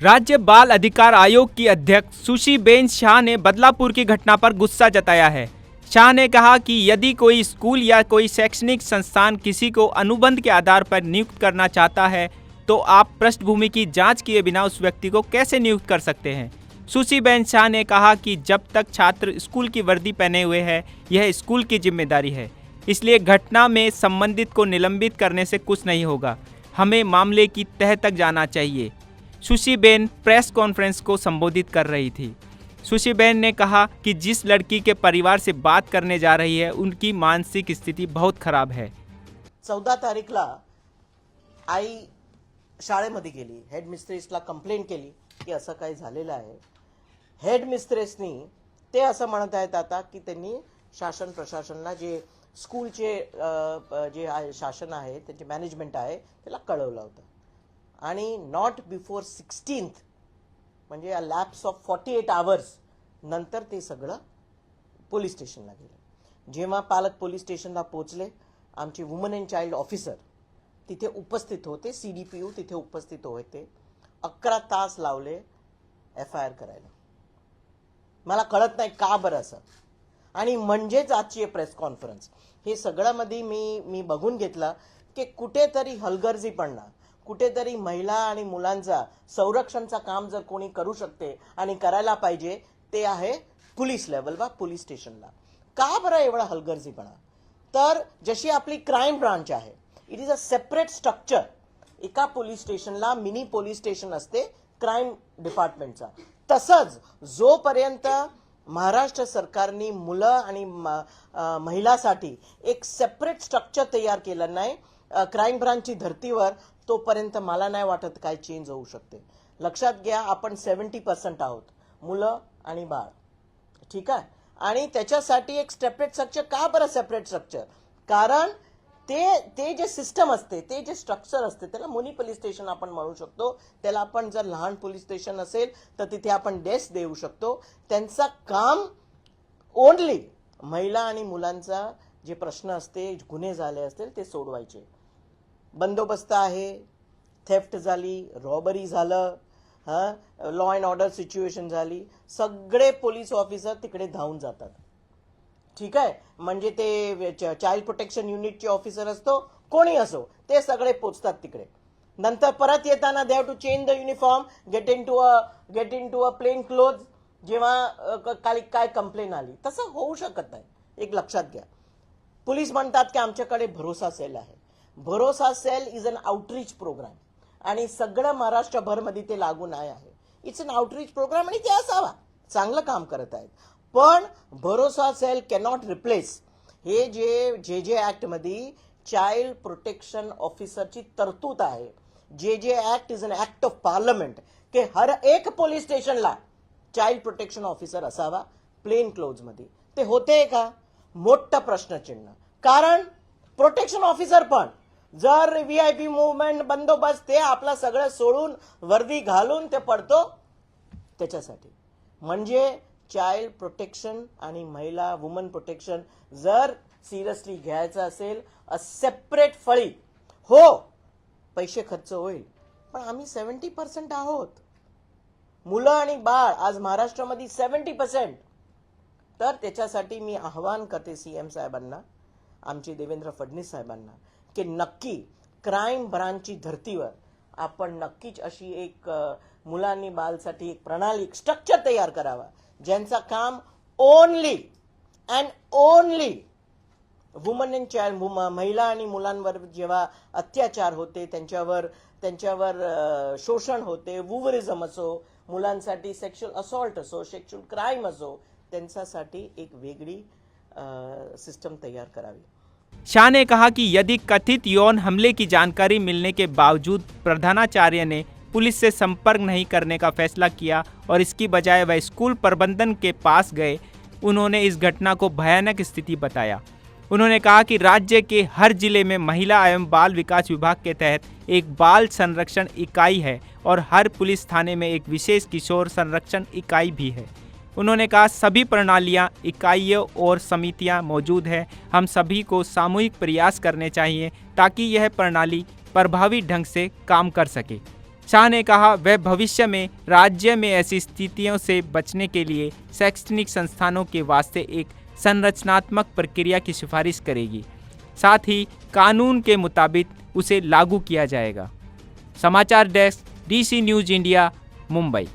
राज्य बाल अधिकार आयोग की अध्यक्ष सुशीबेन शाह ने बदलापुर की घटना पर गुस्सा जताया है। शाह ने कहा कि यदि कोई स्कूल या कोई शैक्षणिक संस्थान किसी को अनुबंध के आधार पर नियुक्त करना चाहता है तो आप पृष्ठभूमि की जांच किए बिना उस व्यक्ति को कैसे नियुक्त कर सकते हैं। सुशीबेन शाह ने कहा कि जब तक छात्र स्कूल की वर्दी पहने हुए है यह स्कूल की जिम्मेदारी है, इसलिए घटना में संबंधित को निलंबित करने से कुछ नहीं होगा। हमें मामले की तह तक जाना चाहिए। सुशीबेन प्रेस कॉन्फ्रेंस को संबोधित कर रही थी। सुशीबेन ने कहा कि जिस लड़की के परिवार से बात करने जा रही है उनकी मानसिक स्थिती बहुत खराब है। 14 तारीखला आई शाळेमध्ये गेली, हेडमिस्ट्रेसला कंप्लेंट केली की असं काही झालेलं आहे। हेडमिस्ट्रेसनी ते असं म्हणत आहेत आता की त्यांनी शासन प्रशासनला जे स्कूलचे जे शासन आहे त्याचे मॅनेजमेंट आहे त्याला कळवलं होतं आणि नॉट बिफोर 16th म्हणजे अ लॅप्स ऑफ 48 आवर्स नंतर ते सगळं पोलीस स्टेशनला गेलं। जेव्हा पालक पोलीस स्टेशनला पोहोचले, आमचे वुमन अँड चाइल्ड ऑफिसर तिथे उपस्थित होते, CDPO तिथे उपस्थित होते। 11 तास लावले FIR करायला। मला कळत नाही का बरं असं। आणि म्हणजेच आजची प्रेस कॉन्फरन्स हे सगळं मध्ये मी बघून घेतलं की कुठेतरी हलगर्जीपणा, कुठेतरी महिला आणि मुलांचा संरक्षणचा काम जर कोणी करू शकते आणि करायला पाहिजे ते आहे पोलीस लेवलला, पोलीस स्टेशनला। का बरं एवढा हलगर्जीपणा? तर जशी आपली क्राईम ब्रांच आहे, it is a separate structure. एका पोलीस स्टेशनला मिनी पोलीस स्टेशन असते क्राईम डिपार्टमेंटचा। तसंच जोपर्यंत महाराष्ट्र सरकारने मुलं आणि महिलांसाठी एक सेपरेट स्ट्रक्चर तयार केलं नाही क्राईम ब्रांचची धर्तीवर, तोपर्यंत मला नाही वाटत काय चेंज होऊ शकते। लक्षात घ्या, आपण 70% आहोत मुलं आणि बाळ, ठीक आहे। आणि त्याच्यासाठी एक सेपरेट स्ट्रक्चर। का बरं सेपरेट स्ट्रक्चर? कारण ते जे सिस्टम असते, ते जे स्ट्रक्चर असते त्याला मुनी पोलीस स्टेशन आपण म्हणू शकतो। त्याला आपण जर लहान पोलीस स्टेशन असेल तर तिथे आपण डेस्क देऊ शकतो। त्यांचं काम ओनली महिला आणि मुलांचा जे प्रश्न असते, गुन्हे झाले असतील ते सोडवायचे। बंदोबस्त आहे, थेफ्ट झाली, रॉबरी झालं, लॉ अँड ऑर्डर सिच्युएशन झाली, सगळे पोलीस ऑफिसर तिकडे धावून जातात, ठीक आहे। म्हणजे ते चाइल्ड प्रोटेक्शन युनिटचे ऑफिसर असतो, कोणी असो, ते सगळे पोचतात तिकडे। नंतर परत येताना they have to change the uniform, get into a plain cloth. जेव्हा काय कंप्लेन आली, तसं होऊ शकत नाही। एक लक्षात घ्या, पोलीस म्हणतात की आमच्याकडे भरोसा सेल आहे। Bharosa cell is an outreach program आणि सगळं महाराष्ट्रभरमध्ये ते लागू नाही आहे। इट्स अन आउटरीच प्रोग्राम आणि ते असावा, चांगलं काम करत आहेत। पण भरोसा सेल कॅनॉट रिप्लेस हे जे ऍक्ट मध्ये चाइल्ड प्रोटेक्शन ऑफिसरची तरतूद आहे। जे act is an act of parliament की हर एक पोलीस स्टेशनला चाइल्ड प्रोटेक्शन ऑफिसर असावा प्लेन क्लोज मध्ये। ते होते का? मोठा प्रश्नचिन्ह। कारण प्रोटेक्शन ऑफिसर पण जर VIP मूवमेंट बंदोबस्त ते आपला सगळं सोडून वर्दी घालून ते पडतो त्याच्यासाठी। म्हणजे चाइल्ड प्रोटेक्शन आणि महिला वुमन प्रोटेक्शन जर सिरियसली घ्यायचं असेल, अ सेपरेट फळी हो, पैसे खर्च होईल, पण आम्ही 70% आहोत। मुलं आणि बाळ आज महाराष्ट्रामध्ये 70%। तर त्याच्यासाठी मी आव्हान करते CM साहेबांना, आमचे देवेंद्र फडणवीस साहेबांना, की नक्की क्राईम ब्रांचची धर्तीवर आपण नक्कीच अशी एक मुलांनी बालसाठी एक प्रणाली, एक स्ट्रक्चर तयार करावा, ज्यांचं काम only and only woman and child, महिला आणि मुलांवर जेव्हा अत्याचार होते, त्यांच्यावर शोषण होते, वुवरिझम असो, मुलांसाठी सेक्शुअल असॉल्ट असो, सेक्शुअल क्राईम असो, त्यांच्यासाठी एक वेगळी सिस्टम तैयार करावी। शाह ने कहा कि यदि कथित यौन हमले की जानकारी मिलने के बावजूद प्रधानाचार्य ने पुलिस से संपर्क नहीं करने का फैसला किया और इसकी बजाय वह स्कूल प्रबंधन के पास गए, उन्होंने इस घटना को भयानक स्थिति बताया। उन्होंने कहा कि राज्य के हर जिले में महिला एवं बाल विकास विभाग के तहत एक बाल संरक्षण इकाई है और हर पुलिस थाने में एक विशेष किशोर संरक्षण इकाई भी है। उन्होंने कहा सभी प्रणालियां, इकाइयां और समितियां मौजूद हैं। हम सभी को सामूहिक प्रयास करने चाहिए ताकि यह प्रणाली प्रभावी ढंग से काम कर सके। शाह ने कहा वह भविष्य में राज्य में ऐसी स्थितियों से बचने के लिए शैक्षणिक संस्थानों के वास्ते एक संरचनात्मक प्रक्रिया की सिफारिश करेगी, साथ ही कानून के मुताबिक उसे लागू किया जाएगा। समाचार desk, DC news India, Mumbai.